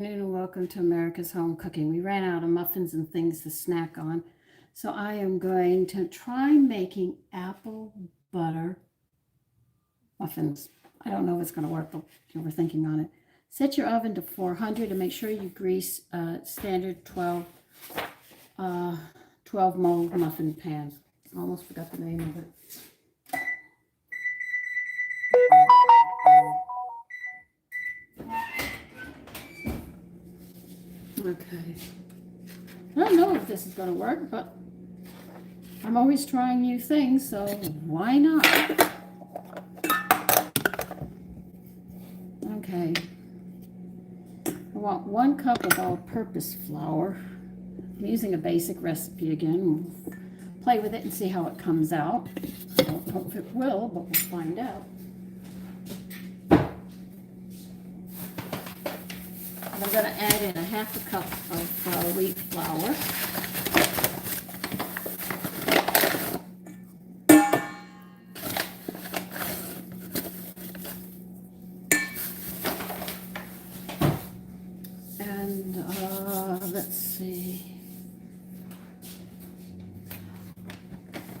And welcome to America's Home Cooking. We ran out of muffins and things to snack on, so I am going to try making apple butter muffins. I don't know if it's going to work, but we're thinking on it. Set your oven to 400 and make sure you grease standard 12 mold muffin pans. I almost forgot the name of it. Okay. I don't know if this is going to work, but I'm always trying new things, so why not? Okay. I want 1 cup of all-purpose flour. I'm using a basic recipe again. We'll play with it and see how it comes out. I don't know if it will, but we'll find out. And I'm going to add in a 1/2 cup of wheat flour. And let's see.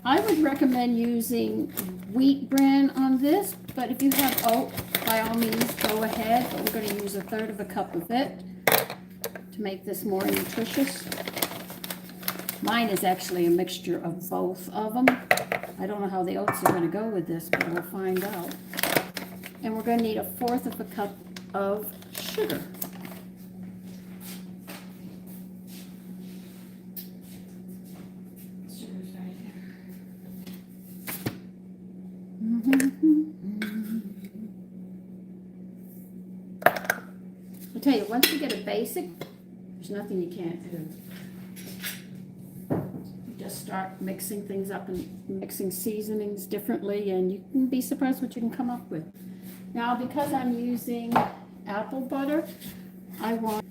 I would recommend using wheat bran on this, but if you have oat, by all means, go ahead. But we're going to use 1/3 cup of it to make this more nutritious. Mine is actually a mixture of both of them. I don't know how the oats are going to go with this, but we'll find out. And we're going to need 1/4 cup of sugar. Sugar's right here. I'll tell you, once you get a basic, there's nothing you can't do. You just start mixing things up and mixing seasonings differently, and you can be surprised what you can come up with. Now, because I'm using apple butter, I want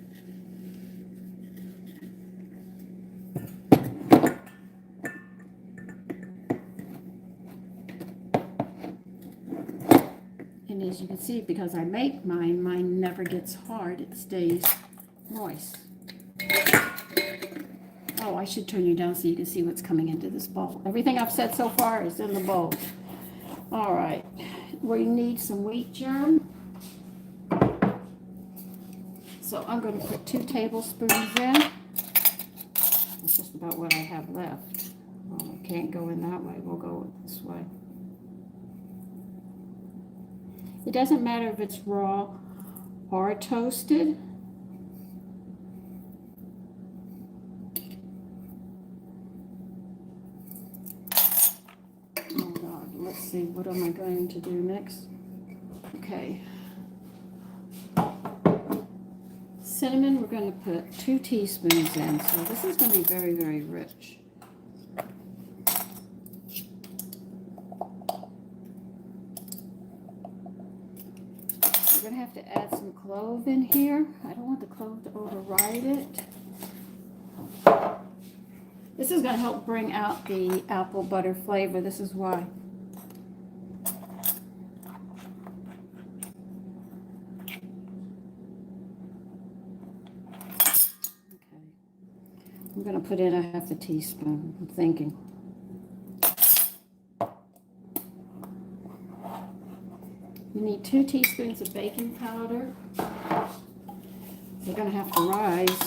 and as you can see, because I make mine never gets hard. It stays moist. Oh, I should turn you down so you can see what's coming into this bowl. Everything I've said so far is in the bowl. All right. We need some wheat germ. So I'm going to put 2 tablespoons in. That's just about what I have left. Well, I can't go in that way. We'll go this way. It doesn't matter if it's raw or toasted. Oh God, let's see, what am I going to do next? Okay. Cinnamon, we're going to put 2 teaspoons in, so this is going to be very, very rich. We're going to have to add some clove in here. I don't want the clove to override it. This is going to help bring out the apple butter flavor. This is why. Okay. I'm going to put in 1/2 teaspoon, I'm thinking. You need 2 teaspoons of baking powder. You're going to have to rise.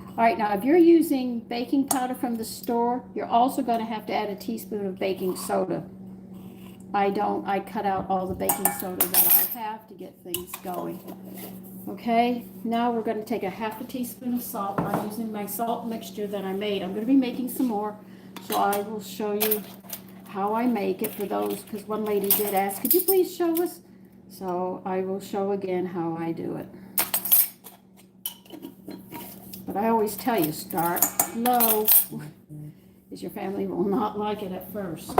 All right, now if you're using baking powder from the store, you're also going to have to add 1 teaspoon of baking soda. I cut out all the baking soda that I have to get things going. Okay, now we're going to take 1/2 teaspoon of salt. I'm using my salt mixture that I made. I'm going to be making some more, so I will show you how I make it for those, because one lady did ask, could you please show us? So I will show again how I do it. But I always tell you, start low, because your family will not like it at first.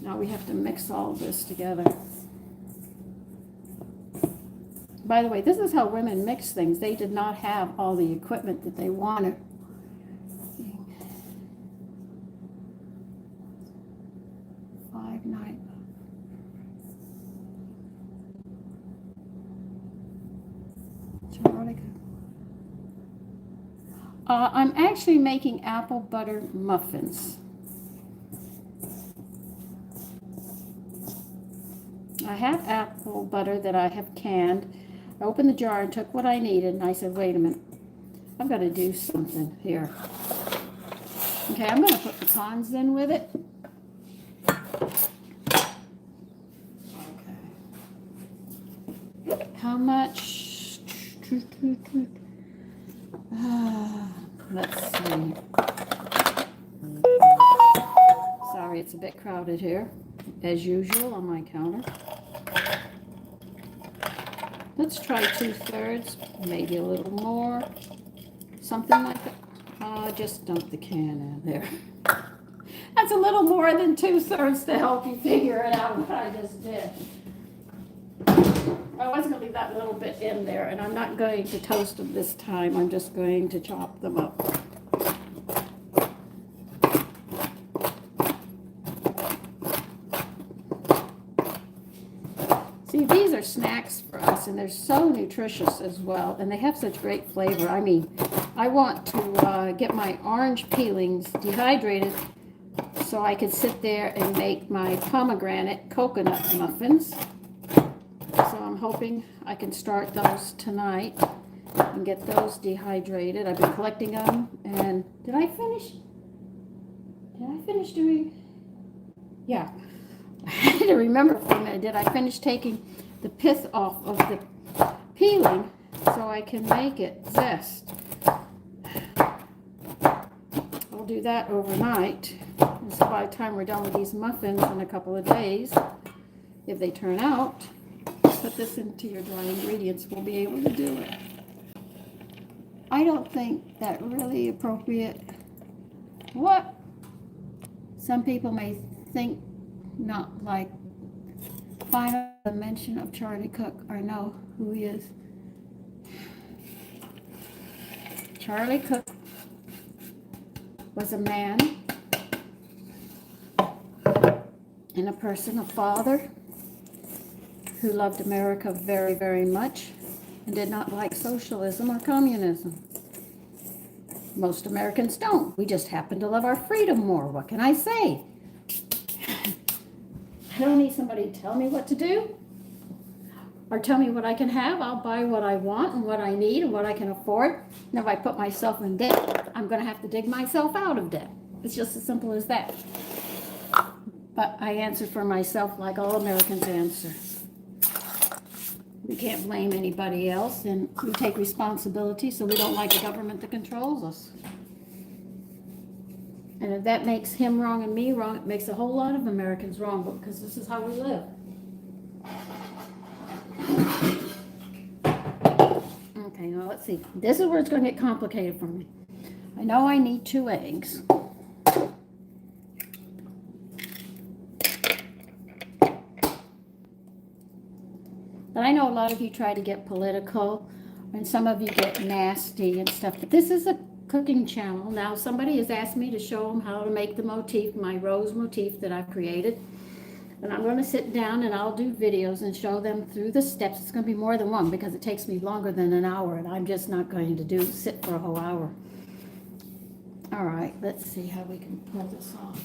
Now we have to mix all this together. By the way, this is how women mix things. They did not have all the equipment that they wanted. Charlie. I'm actually making apple butter muffins. I have apple butter that I have canned. I opened the jar and took what I needed, and I said, wait a minute, I've got to do something here. Okay, I'm going to put pecans in with it. Okay. How much? Let's see. Sorry, it's a bit crowded here, as usual on my counter. Let's try 2/3, maybe a little more, something like that. Just dump the can in there. That's a little more than 2/3 to help you figure it out what I just did. I was going to leave that little bit in there, and I'm not going to toast them this time. I'm just going to chop them up. See, these are snacks for us, and they're so nutritious as well, and they have such great flavor. I mean, I want to get my orange peelings dehydrated so I could sit there and make my pomegranate coconut muffins. So I'm hoping I can start those tonight and get those dehydrated. I've been collecting them, and did I finish doing? Yeah. I had to remember for a minute. Did I finish taking the pith off of the peeling so I can make it zest? I'll do that overnight. And so by the time we're done with these muffins in a couple of days, if they turn out, put this into your dry ingredients, we'll be able to do it. I don't think that really appropriate. What? Some people may think not like final mention of Charlie Cook or know who he is. Charlie Cook was a man and a person, a father who loved America very, very much and did not like socialism or communism. Most Americans don't. We just happen to love our freedom more. What can I say? I don't need somebody to tell me what to do or tell me what I can have. I'll buy what I want and what I need and what I can afford. And if I put myself in debt, I'm going to have to dig myself out of debt. It's just as simple as that. But I answer for myself like all Americans answer. We can't blame anybody else, and we take responsibility, so we don't like a government that controls us. And if that makes him wrong and me wrong, it makes a whole lot of Americans wrong, because this is how we live. Okay, now let's see. This is where it's going to get complicated for me. I know I need 2 eggs. But I know a lot of you try to get political, and some of you get nasty and stuff. But this is a cooking channel. Now, somebody has asked me to show them how to make the motif, my rose motif that I've created. And I'm going to sit down and I'll do videos and show them through the steps. It's going to be more than one because it takes me longer than an hour, and I'm just not going to sit for a whole hour. All right, let's see how we can pull this off.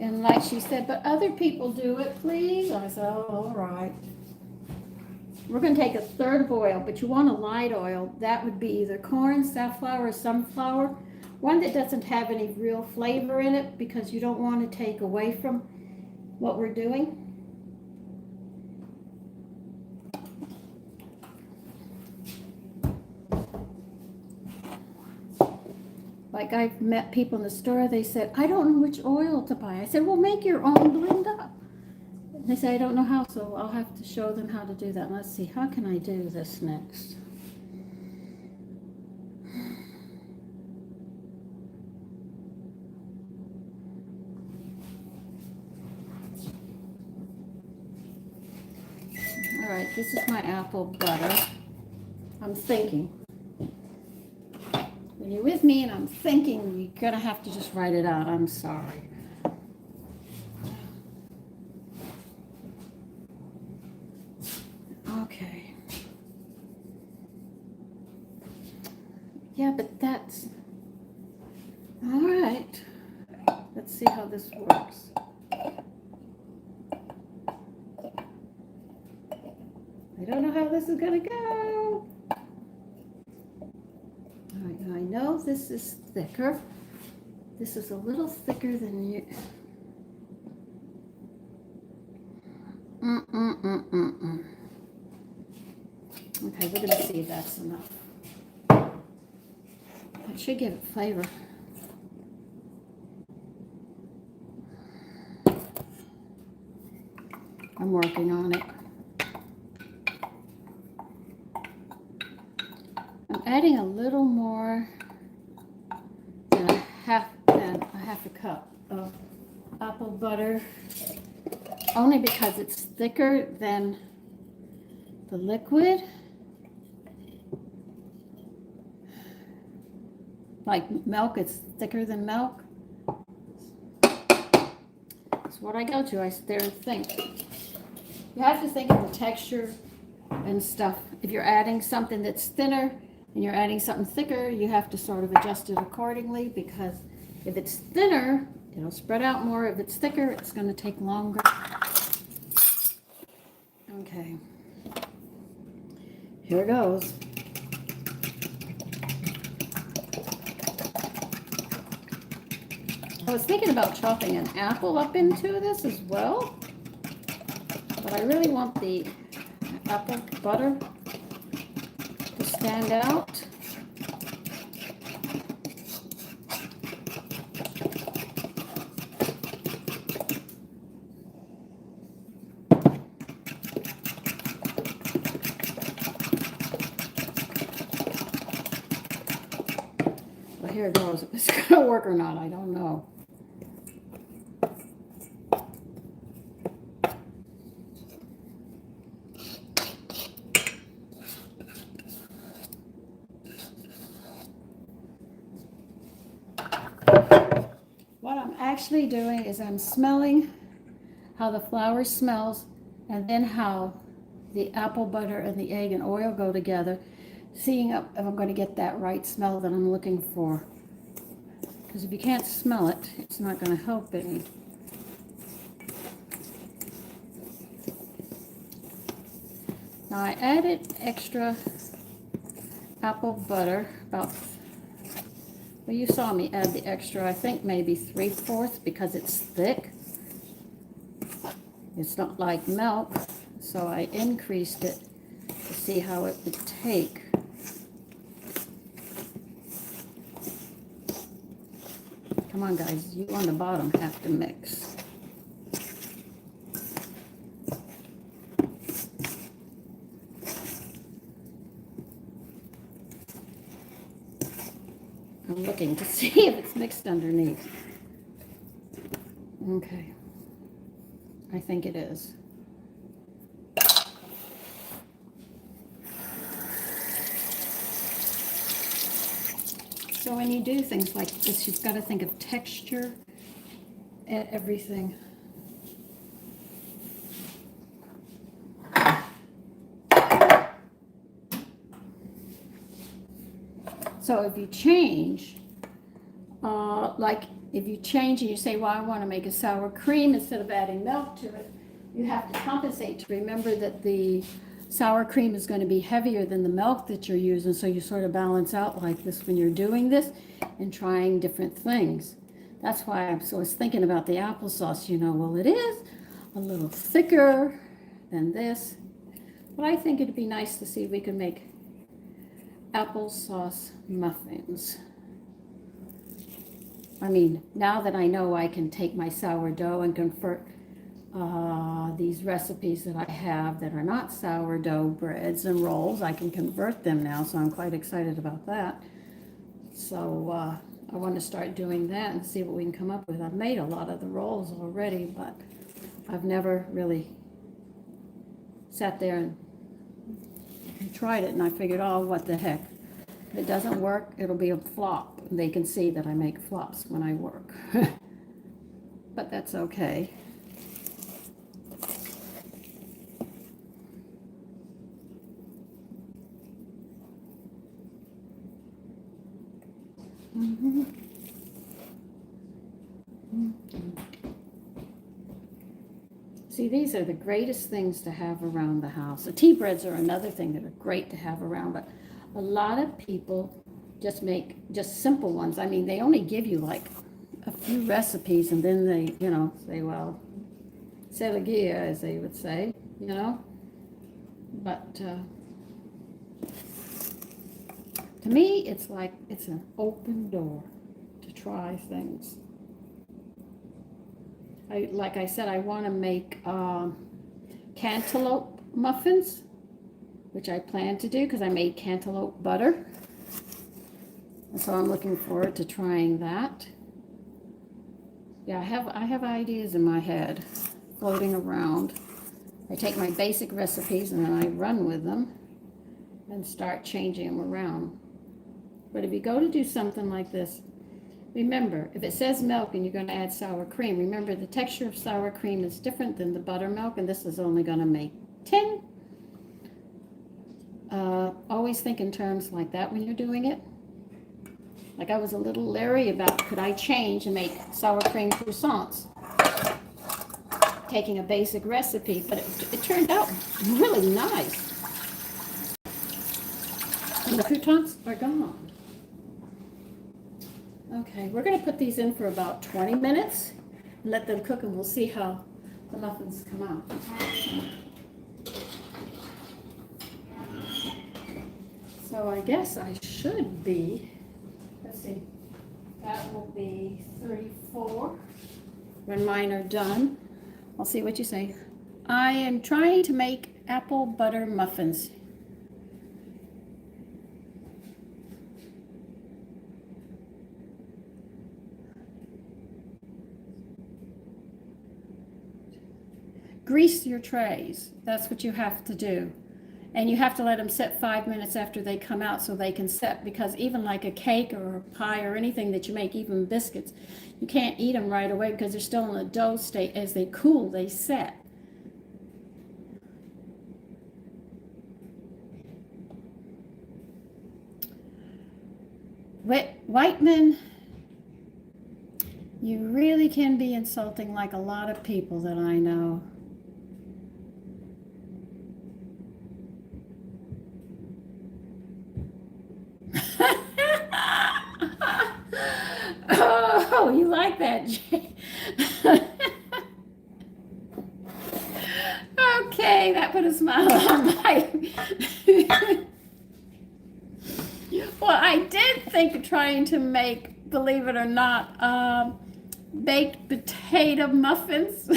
And like she said, but other people do it, please. I said, oh, all right. We're going to take 1/3 of oil, but you want a light oil. That would be either corn, safflower, or sunflower. One that doesn't have any real flavor in it, because you don't want to take away from what we're doing. Like, I've met people in the store, they said, I don't know which oil to buy. I said, well, make your own, blend up. They say, I don't know how, so I'll have to show them how to do that. Let's see, how can I do this next? All right, this is my apple butter. I'm thinking. When you're with me and I'm thinking, you're going to have to just write it out. I'm sorry. Okay. Yeah, but that's all right. Let's see how this works. I don't know how this is gonna go. All right, now I know this is thicker. This is a little thicker than you. Okay, we're gonna see if that's enough. It should give it flavor. I'm working on it. I'm adding a little more than a half a cup of apple butter, only because it's thicker than the liquid. Like milk, it's thicker than milk. That's what I go to. I sit there and think. You have to think of the texture and stuff. If you're adding something that's thinner and you're adding something thicker, you have to sort of adjust it accordingly, because if it's thinner, it'll spread out more. If it's thicker, it's going to take longer. Okay. Here goes. I was thinking about chopping an apple up into this as well, but I really want the apple butter to stand out. Well, here it goes. If it's going to work or not, I don't know. What I'm actually doing is I'm smelling how the flour smells, and then how the apple butter and the egg and oil go together, seeing if I'm going to get that right smell that I'm looking for. Because if you can't smell it, it's not going to help any. Now I added extra apple butter, about, well, you saw me add the extra, I think maybe 3/4, because it's thick. It's not like milk, so I increased it to see how it would take. Come on, guys, you on the bottom have to mix. I'm looking to see if it's mixed underneath. Okay. I think it is. So when you do things like this, you've got to think of texture and everything. So if you change, like if you change and you say, well, I want to make a sour cream instead of adding milk to it, you have to compensate to remember that the sour cream is going to be heavier than the milk that you're using. So you sort of balance out like this when you're doing this and trying different things. That's why I was thinking about the applesauce, you know, well, it is a little thicker than this, but I think it'd be nice to see if we could make applesauce muffins. I mean, now that I know I can take my sourdough and convert these recipes that I have that are not sourdough breads and rolls, I can convert them now, so I'm quite excited about that. So I want to start doing that and see what we can come up with. I've made a lot of the rolls already, but I've never really sat there and tried it, and I figured, oh, what the heck. If it doesn't work, it'll be a flop. They can see that I make flops when I work. But that's okay. Mm-hmm. See, these are the greatest things to have around the house. The tea breads are another thing that are great to have around, but a lot of people just make just simple ones. I mean, they only give you like a few recipes and then they, say, well, c'est la guerre, as they would say, But to me, it's like it's an open door to try things. Like I said, I want to make cantaloupe muffins, which I plan to do because I made cantaloupe butter. And so I'm looking forward to trying that. Yeah, I have ideas in my head floating around. I take my basic recipes and then I run with them and start changing them around. But if you go to do something like this, remember, if it says milk and you're going to add sour cream, remember the texture of sour cream is different than the buttermilk, and this is only going to make 10. Always think in terms like that when you're doing it. Like I was a little leery about could I change and make sour cream croissants, taking a basic recipe, but it turned out really nice. And the croutons are gone. Okay, we're going to put these in for about 20 minutes and let them cook, and we'll see how the muffins come out. So I guess I should be, let's see, that will be 34 when mine are done. I'll see what you say. I am trying to make apple butter muffins. Grease your trays. That's what you have to do. And you have to let them set 5 minutes after they come out so they can set, because even like a cake or a pie or anything that you make, even biscuits, you can't eat them right away because they're still in the dough state. As they cool, they set. Whiteman, you really can be insulting like a lot of people that I know. Oh, you like that, Jay? Okay, that put a smile on my... Well, I did think of trying to make, believe it or not, baked potato muffins.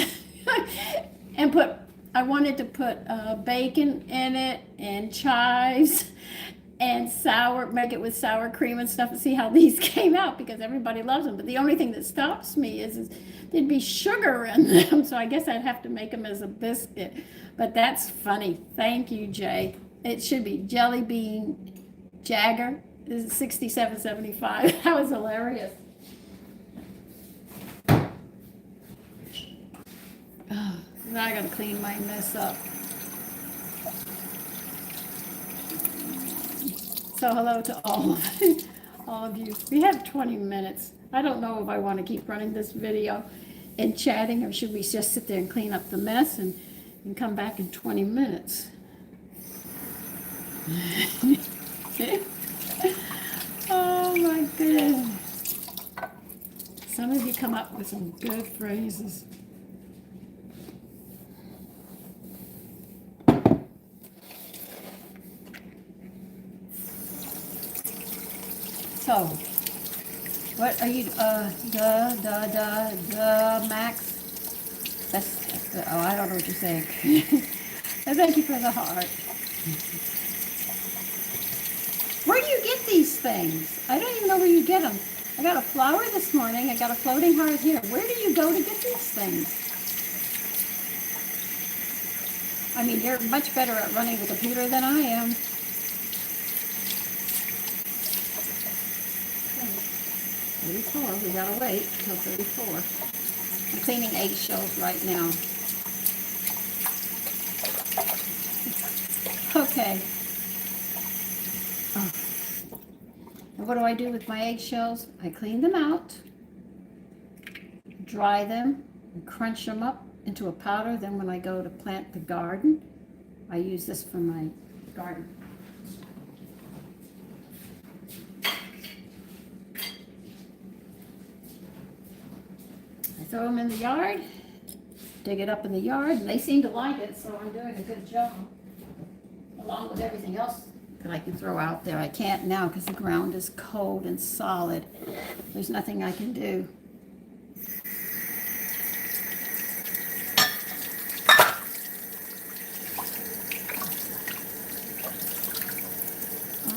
And I wanted to put bacon in it and chives and make it with sour cream and stuff, and see how these came out, because everybody loves them. But the only thing that stops me is there'd be sugar in them, so I guess I'd have to make them as a biscuit. But that's funny. Thank you, Jay. It should be Jelly Bean Jagger. This is 67.75. That was hilarious. Oh, now I gotta clean my mess up. So hello to all of you. We have 20 minutes. I don't know if I want to keep running this video and chatting, or should we just sit there and clean up the mess and come back in 20 minutes. Oh my goodness. Some of you come up with some good phrases. So, what are you, Max? That's oh, I don't know what you're saying. Thank you for the heart. Where do you get these things? I don't even know where you get them. I got a flower this morning. I got a floating heart here. Where do you go to get these things? I mean, you're much better at running the computer than I am. 34. We gotta wait until 34. I'm cleaning eggshells right now. Okay. Oh. And what do I do with my eggshells? I clean them out, dry them, and crunch them up into a powder. Then when I go to plant the garden, I use this for my garden. I throw them in the yard, dig it up in the yard, and they seem to like it, so I'm doing a good job. Along with everything else that I can throw out there. I can't now because the ground is cold and solid. There's nothing I can do.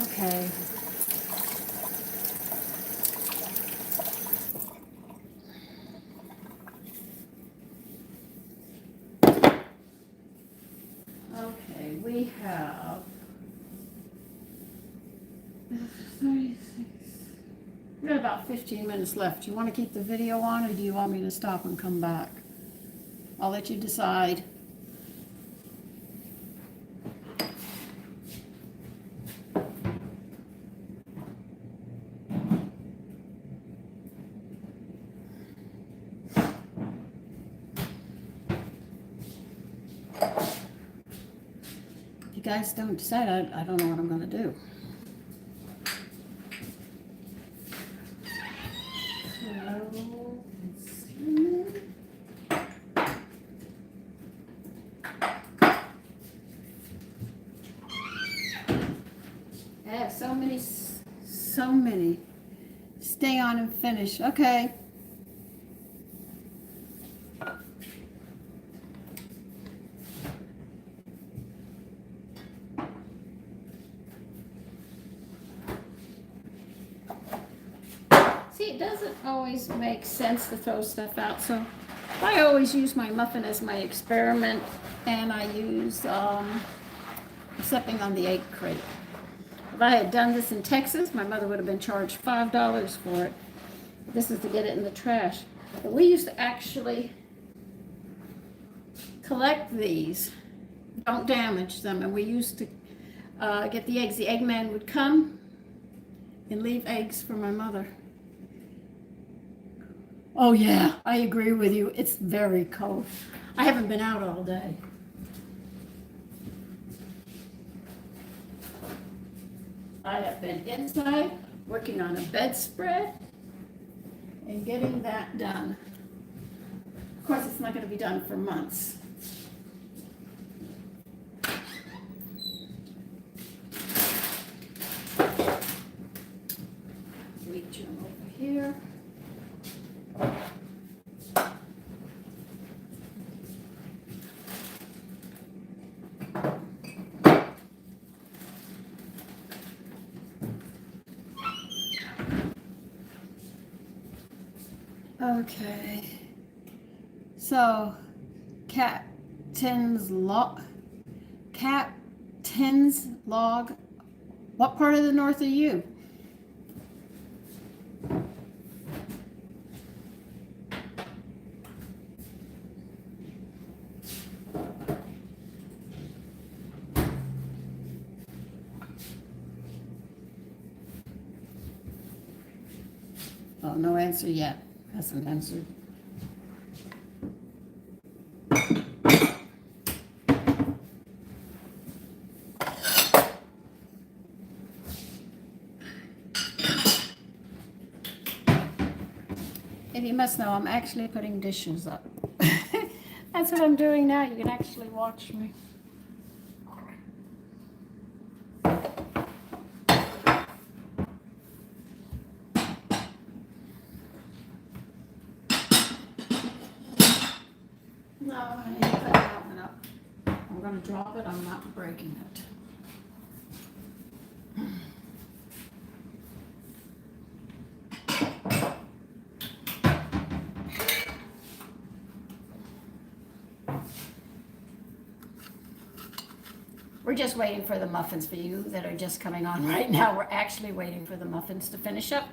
Okay. Okay, we have 36. We got about 15 minutes left. Do you want to keep the video on, or do you want me to stop and come back? I'll let you decide. If you guys don't decide, I don't know what I'm going to do. I have so many. Stay on and finish. Okay. See, it doesn't always make sense to throw stuff out, so I always use my muffin as my experiment, and I use stepping on the egg crate. If I had done this in Texas, my mother would have been charged $5 for it. This is to get it in the trash. But we used to actually collect these, don't damage them, and we used to get the eggs. The eggman would come and leave eggs for my mother. Oh yeah, I agree with you. It's very cold. I haven't been out all day. I have been inside working on a bedspread and getting that done. Of course, it's not going to be done for months. Reach them over here. Okay, so Captain's Log. What part of the north are you? Oh, no answer yet. Hasn't answered. If you must know, I'm actually putting dishes up. That's what I'm doing now. You can actually watch me. No, I need to put that one up. I'm going to drop it. I'm not breaking it. We're just waiting for the muffins. For you that are just coming on right now, we're actually waiting for the muffins to finish up.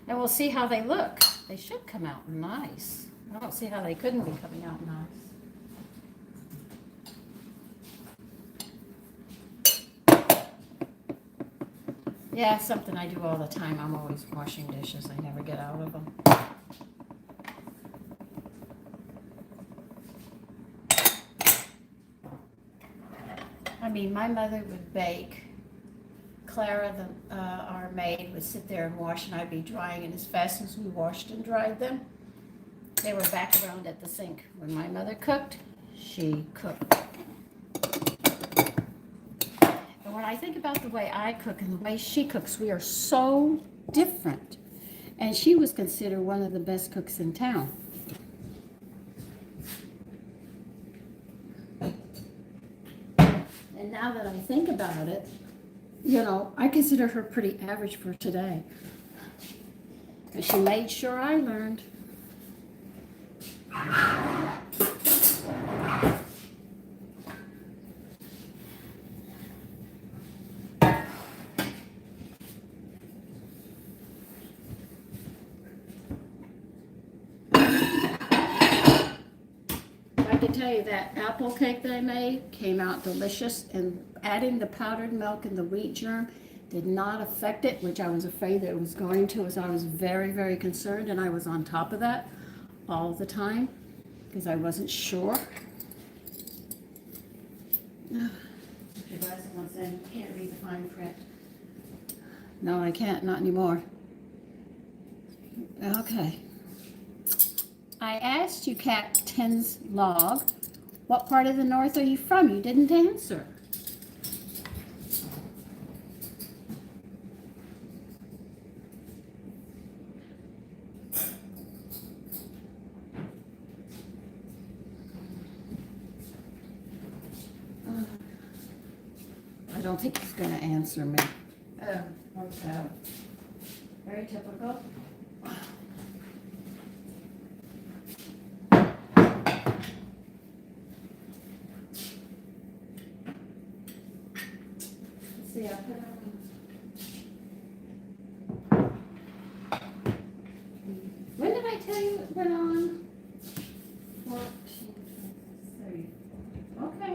And we'll see how they look. They should come out nice. I don't see how they couldn't be coming out nice. Yeah, something I do all the time. I'm always washing dishes. I never get out of them. I mean, my mother would bake. Clara, our maid, would sit there and wash, and I'd be drying, and as fast as we washed and dried them, they were back around at the sink. When my mother cooked, she cooked. And when I think about the way I cook and the way she cooks, we are so different. And she was considered one of the best cooks in town. And now that I think about it, you know, I consider her pretty average for today. Because she made sure I learned. I can tell you that apple cake that I made came out delicious, and adding the powdered milk and the wheat germ did not affect it, which I was afraid that it was going to, as I was very, very concerned, and I was on top of that all the time because I wasn't sure. The guys once said, you can't read the fine print. No, I can't, not anymore. Okay. I asked you, Captain's Log, what part of the North are you from? You didn't answer. I don't think he's going to answer me. Oh, okay. Very typical. See, I put on. When did I tell you it went on? 14:30. Okay.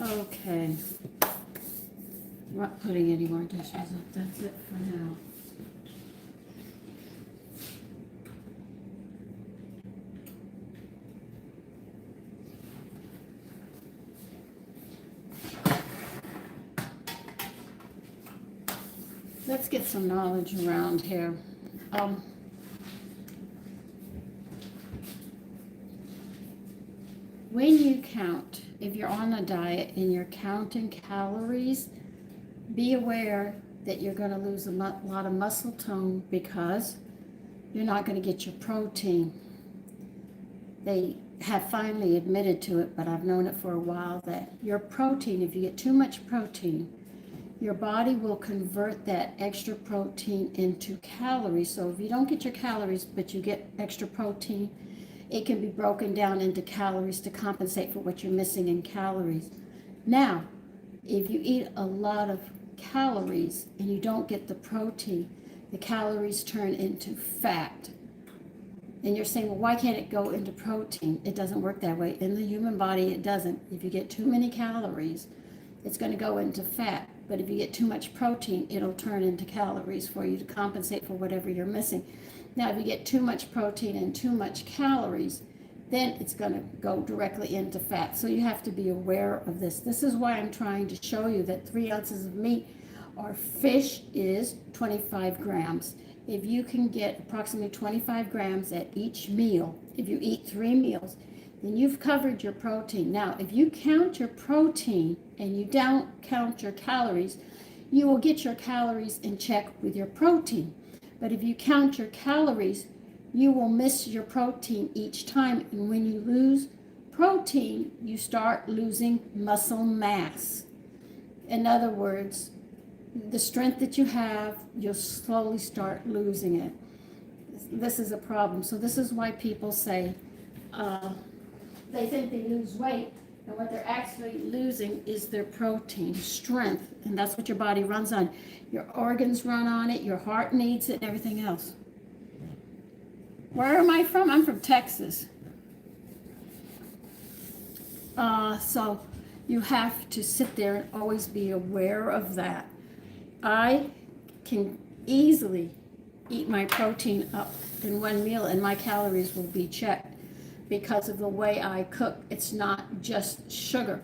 Okay. I'm not putting any more dishes up. That's it for now. Let's get some knowledge around here. When you count, if you're on a diet and you're counting calories, be aware that you're going to lose a lot of muscle tone because you're not going to get your protein. They have finally admitted to it, but I've known it for a while, that your protein, if you get too much protein, your body will convert that extra protein into calories. So if you don't get your calories, but you get extra protein, it can be broken down into calories to compensate for what you're missing in calories. Now, if you eat a lot of calories and you don't get the protein, the calories turn into fat. And you're saying, well, why can't it go into protein? It doesn't work that way. In the human body, it doesn't. If you get too many calories, it's going to go into fat. But if you get too much protein, it'll turn into calories for you to compensate for whatever you're missing. Now, if you get too much protein and too much calories, then it's going to go directly into fat. So you have to be aware of this. This is why I'm trying to show you that 3 ounces of meat or fish is 25 grams. If you can get approximately 25 grams at each meal, if you eat 3 meals, then you've covered your protein. Now, if you count your protein and you don't count your calories, you will get your calories in check with your protein. But if you count your calories, you will miss your protein each time. And when you lose protein, you start losing muscle mass. In other words, the strength that you have, you'll slowly start losing it. This is a problem. So this is why people say they think they lose weight And what they're actually losing is their protein, strength, and that's what your body runs on. Your organs run on it, your heart needs it, and everything else. Where am I from? I'm from Texas. So you have to sit there and always be aware of that. I can easily eat my protein up in one meal and my calories will be checked because of the way I cook. It's not just sugar.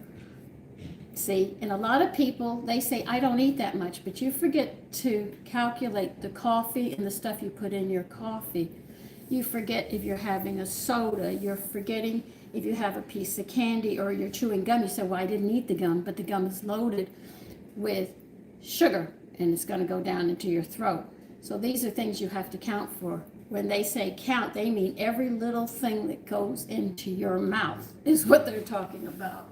See, and a lot of people, they say, I don't eat that much, but you forget to calculate the coffee and the stuff you put in your coffee. You forget if you're having a soda, you're forgetting if you have a piece of candy or you're chewing gum. You say, well, I didn't eat the gum, but the gum is loaded with sugar and it's going to go down into your throat. So these are things you have to count for. When they say count, they mean every little thing that goes into your mouth is what they're talking about.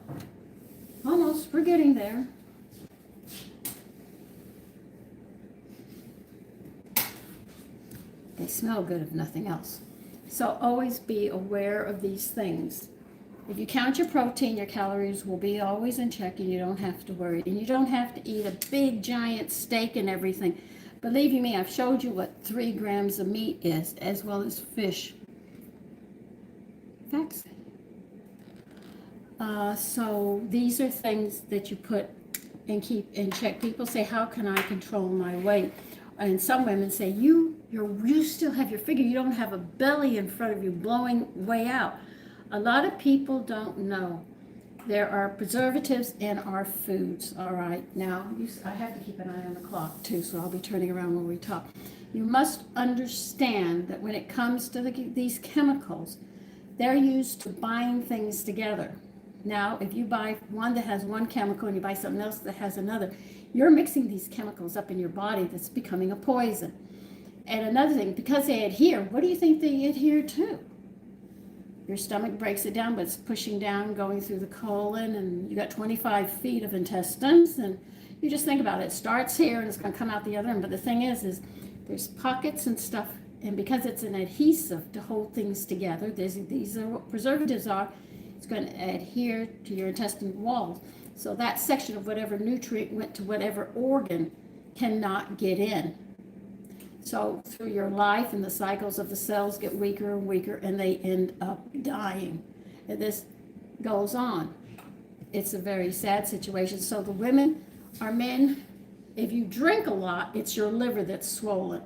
Almost, we're getting there. They smell good if nothing else. So always be aware of these things. If you count your protein, your calories will be always in check and you don't have to worry. And you don't have to eat a big giant steak and everything. Believe you me, I've showed you what 3 grams of meat is, as well as fish. Facts. So these are things that you put and keep in check. People say, how can I control my weight? And some women say, you still have your figure. You don't have a belly in front of you blowing way out. A lot of people don't know. There are preservatives in our foods, all right? Now, I have to keep an eye on the clock, too, so I'll be turning around when we talk. You must understand that when it comes to these chemicals, they're used to bind things together. Now, if you buy one that has one chemical and you buy something else that has another, you're mixing these chemicals up in your body that's becoming a poison. And another thing, because they adhere, what do you think they adhere to? Your stomach breaks it down, but it's pushing down, going through the colon, and you got 25 feet of intestines, and you just think about it. It starts here, and it's going to come out the other end. But the thing is there's pockets and stuff, and because it's an adhesive to hold things together, these are what preservatives are. It's going to adhere to your intestinal walls. So that section of whatever nutrient went to whatever organ cannot get in. So through your life and the cycles of the cells get weaker and weaker and they end up dying. And this goes on. It's a very sad situation. So the women or men, if you drink a lot, it's your liver that's swollen.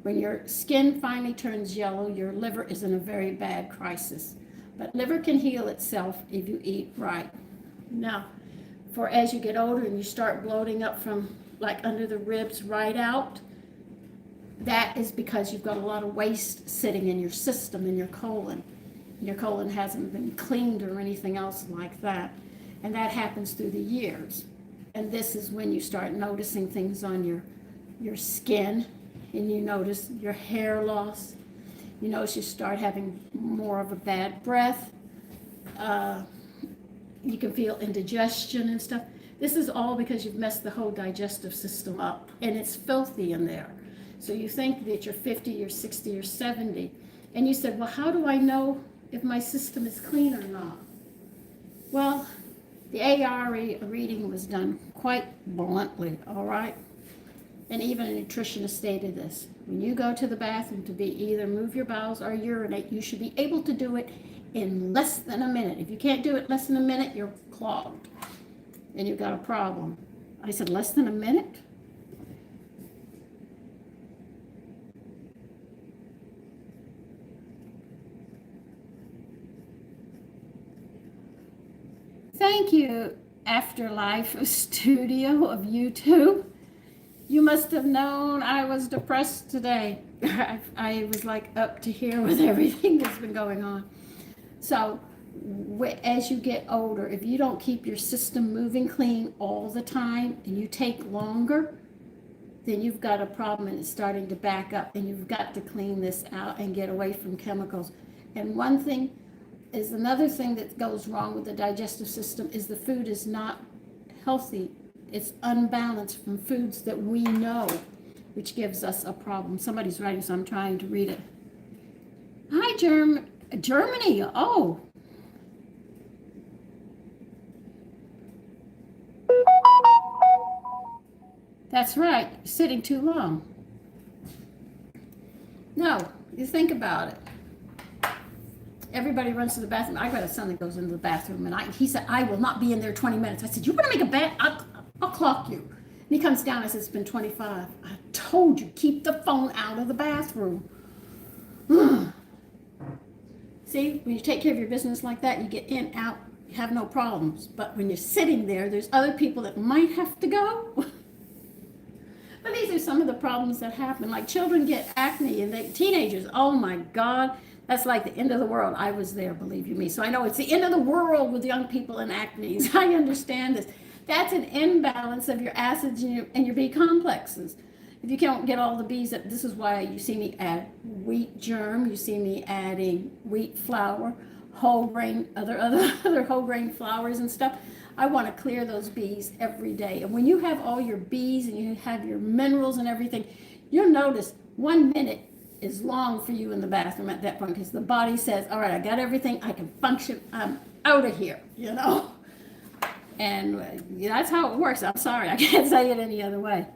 When your skin finally turns yellow, your liver is in a very bad crisis. But liver can heal itself if you eat right. Now, for as you get older and you start bloating up from like under the ribs right out, that is because you've got a lot of waste sitting in your system, in your colon. Your colon hasn't been cleaned or anything else like that. And that happens through the years. And this is when you start noticing things on your skin, and you notice your hair loss. You notice you start having more of a bad breath. You can feel indigestion and stuff. This is all because you've messed the whole digestive system up, and it's filthy in there. So you think that you're 50, you're 60, you're 70, and you said, well, how do I know if my system is clean or not? Well, the ARE reading was done quite bluntly, all right? And even a nutritionist stated this. When you go to the bathroom to either move your bowels or urinate, you should be able to do it in less than a minute. If you can't do it less than a minute, you're clogged, and you've got a problem. I said, less than a minute? Thank you, Afterlife Studio of YouTube. You must have known I was depressed today. I was like up to here with everything that's been going on. So as you get older, if you don't keep your system moving clean all the time and you take longer, then you've got a problem and it's starting to back up, and you've got to clean this out and get away from chemicals. And one thing is, another thing that goes wrong with the digestive system is the food is not healthy. It's unbalanced from foods that we know, which gives us a problem. Somebody's writing, so I'm trying to read it. Hi, Germany. Oh, That's right, sitting too long. No, you think about it. Everybody runs to the bathroom. I got a son that goes into the bathroom, and he said, I will not be in there 20 minutes. I said, you want to make a bet? I'll clock you. And he comes down, I said, it's been 25. I told you, keep the phone out of the bathroom. See, when you take care of your business like that, you get in, out, you have no problems. But when you're sitting there, there's other people that might have to go. But these are some of the problems that happen. Like children get acne, and teenagers, oh my God, that's like the end of the world. I was there, believe you me. So I know it's the end of the world with young people and acne. I understand this. That's an imbalance of your acids and your B complexes. If you can't get all the B's, this is why you see me add wheat germ. You see me adding wheat flour, whole grain, other whole grain flours and stuff. I want to clear those B's every day. And when you have all your B's and you have your minerals and everything, you'll notice 1 minute is long for you in the bathroom at that point, because the body says, all right, I got everything, I can function, I'm out of here, you know? And that's how it works. I'm sorry, I can't say it any other way.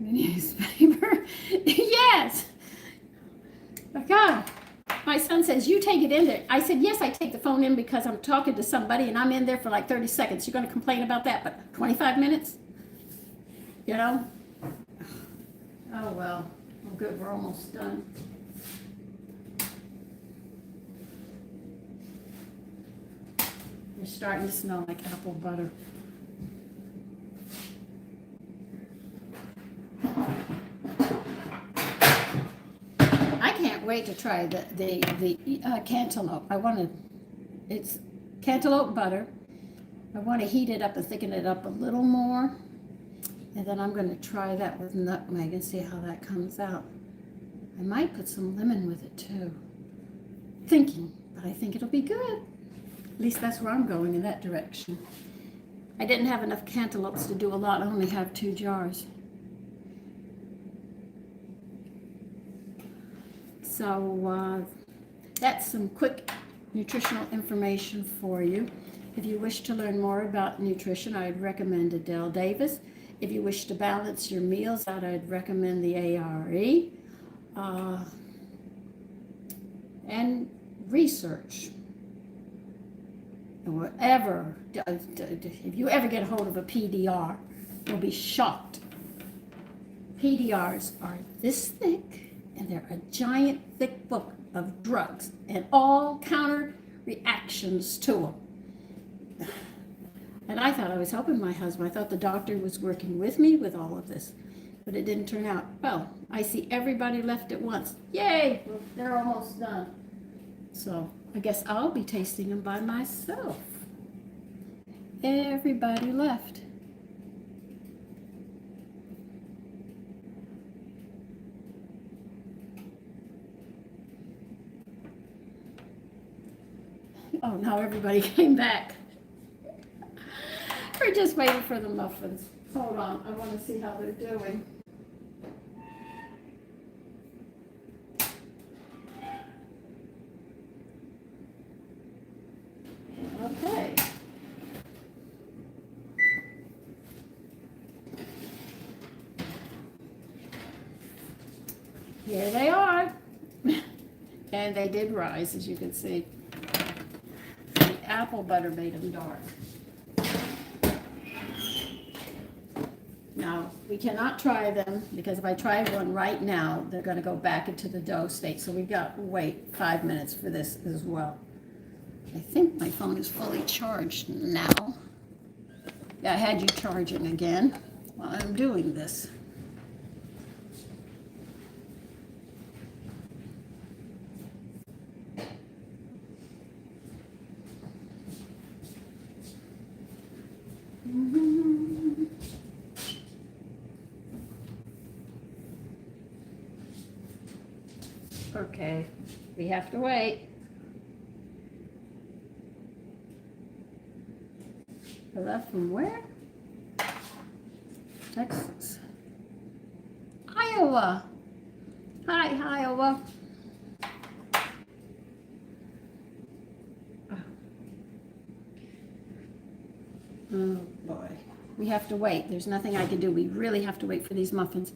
Newspaper. Yes. My God. My son says, you take it in there. I said, yes, I take the phone in because I'm talking to somebody and I'm in there for like 30 seconds. You're going to complain about that, but 25 minutes? You know? Oh, well. Well, good. We're almost done. You're starting to smell like apple butter. I can't wait to try the cantaloupe. It's cantaloupe butter. I want to heat it up and thicken it up a little more. And then I'm going to try that with nutmeg and see how that comes out. I might put some lemon with it too. Thinking, but I think it'll be good. At least that's where I'm going, in that direction. I didn't have enough cantaloupes to do a lot. I only have 2 jars. So that's some quick nutritional information for you. If you wish to learn more about nutrition, I'd recommend Adele Davis. If you wish to balance your meals out, I'd recommend the ARE. And research. Whatever, if you ever get a hold of a PDR, you'll be shocked. PDRs are this thick, and they're a giant thick book of drugs and all counter reactions to them. And I thought I was helping my husband. I thought the doctor was working with me with all of this, but it didn't turn out. Well, I see everybody left at once. Yay, they're almost done. So I guess I'll be tasting them by myself. Everybody left. Oh, now everybody came back. We're just waiting for the muffins. Hold on, I want to see how they're doing. Okay. Here they are. And they did rise, as you can see. The apple butter made them dark. Now, we cannot try them, because if I try one right now, they're going to go back into the dough state. So we've got to wait 5 minutes for this as well. I think my phone is fully charged now. Yeah, I had you charging again while I'm doing this. Okay, we have to wait. I left from where? Texas. Iowa. Hi, Iowa. Oh boy. We have to wait. There's nothing I can do. We really have to wait for these muffins.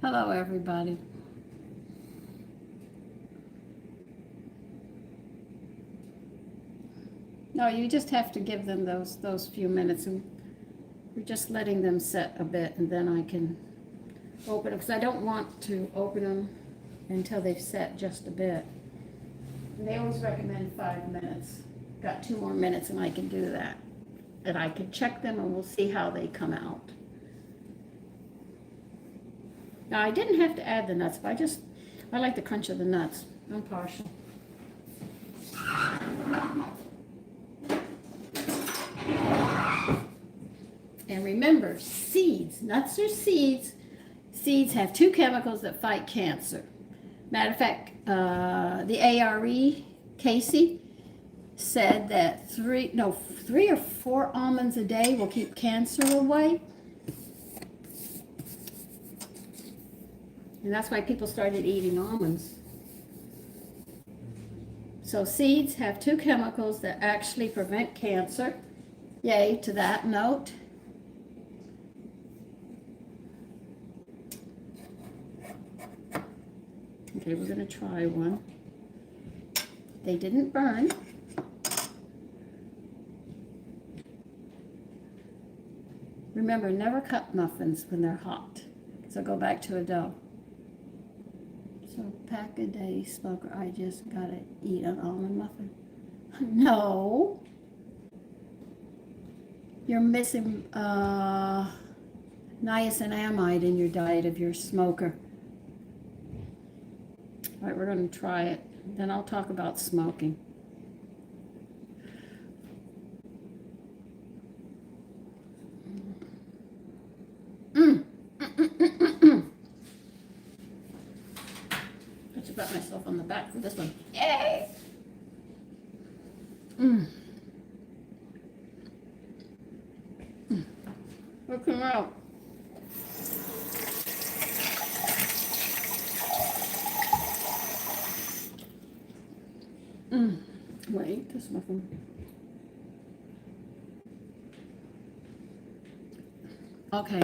Hello, everybody. No, you just have to give them those few minutes, and we're just letting them set a bit, and then I can open them, because I don't want to open them until they've set just a bit. And they always recommend 5 minutes. Got 2 more minutes and I can do that. And I can check them and we'll see how they come out. Now I didn't have to add the nuts, but I like the crunch of the nuts. I'm partial. And remember, seeds, nuts are seeds. Seeds have 2 chemicals that fight cancer. Matter of fact, the ARE, Casey, said that 3 or 4 almonds a day will keep cancer away. And that's why people started eating almonds. So seeds have 2 chemicals that actually prevent cancer. Yay to that note. Okay, we're going to try one. They didn't burn. Remember, never cut muffins when they're hot. So go back to a dough. So pack a day smoker. I just got to eat an almond muffin. No. You're missing niacinamide in your diet of your smoker. All right, we're going to try it. Then I'll talk about smoking. I should pat myself on the back for this one. Yay! Look him out. Wait, this muffin. Okay.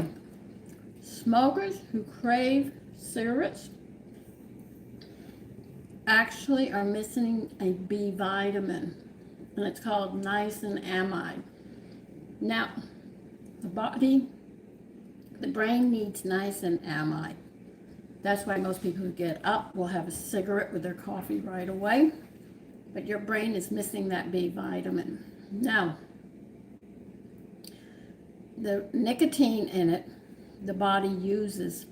Smokers who crave cigarettes actually are missing a B vitamin, and it's called niacinamide. Now, the brain needs niacinamide. That's why most people who get up will have a cigarette with their coffee right away. But your brain is missing that B vitamin. Now, the nicotine in it, the body uses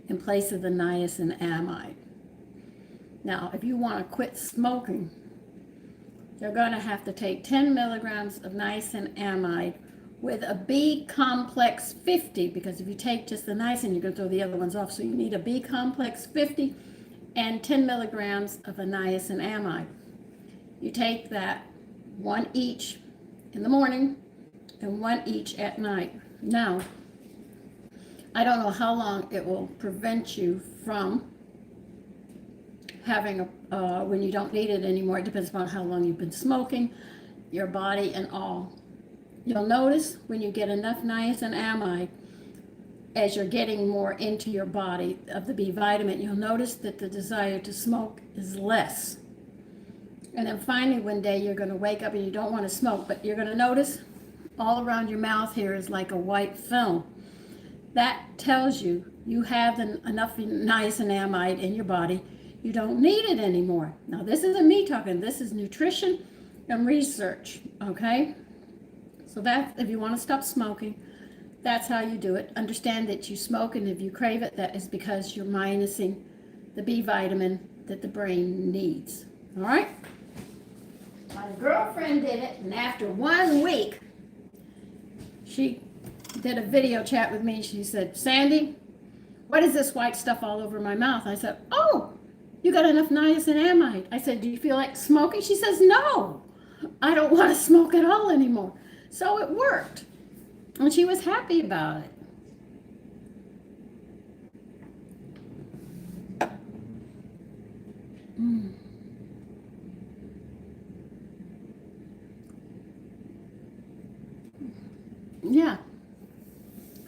in place of the niacinamide. Now, if you want to quit smoking, you're going to have to take 10 milligrams of niacinamide with a B complex 50, because if you take just the niacin, you're going to throw the other ones off. So you need a B complex 50 and 10 milligrams of a niacinamide. You take that, 1 each in the morning and 1 each at night. Now, I don't know how long it will prevent you from having when you don't need it anymore. It depends upon how long you've been smoking, your body and all. You'll notice when you get enough niacinamide, as you're getting more into your body of the B vitamin, you'll notice that the desire to smoke is less. And then finally one day you're going to wake up and you don't want to smoke, but you're going to notice all around your mouth here is like a white film. That tells you you have enough niacinamide in your body. You don't need it anymore. Now this isn't me talking, this is nutrition and research, okay? So that, if you want to stop smoking, that's how you do it. Understand that you smoke, and if you crave it, that is because you're minusing the B vitamin that the brain needs, all right? My girlfriend did it, and after 1 week, she did a video chat with me. She said, Sandy, what is this white stuff all over my mouth? I said, oh, you got enough niacinamide. I said, do you feel like smoking? She says, no, I don't want to smoke at all anymore. So it worked, and she was happy about it.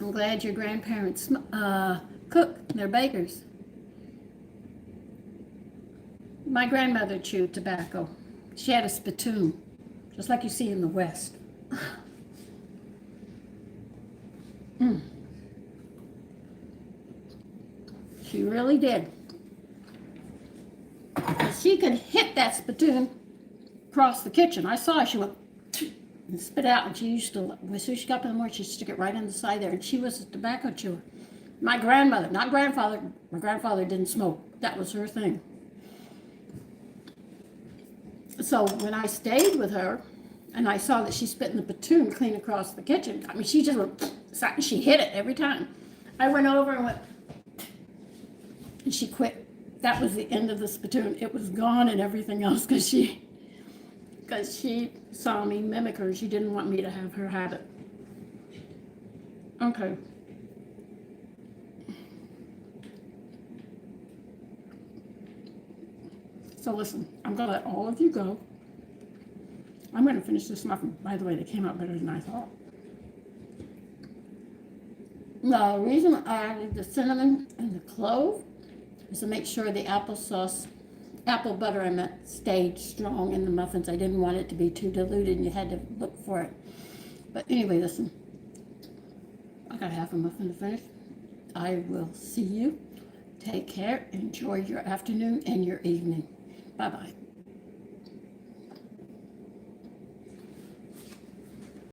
I'm glad your grandparents cook. They're bakers. My grandmother chewed tobacco. She had a spittoon, just like you see in the West. Mm. She really did. She could hit that spittoon across the kitchen. I saw her. She went and spit out, and she used to, as soon as she got up in the morning, she'd stick it right in the side there, and she was a tobacco chewer. My grandmother, not grandfather, my grandfather didn't smoke. That was her thing. So when I stayed with her, and I saw that she spit in the spittoon clean across the kitchen, I mean, she just went, she hit it every time. I went over and went, and she quit. That was the end of the spittoon. It was gone and everything else because she saw me mimic her. She didn't want me to have her habit. Okay. So listen, I'm going to let all of you go. I'm going to finish this muffin. By the way, they came out better than I thought. The reason I added the cinnamon and the clove is to make sure the apple butter I meant, stayed strong in the muffins. I didn't want it to be too diluted and you had to look for it. But anyway, listen, I got half a muffin to finish. I will see you. Take care. Enjoy your afternoon and your evening. Bye-bye.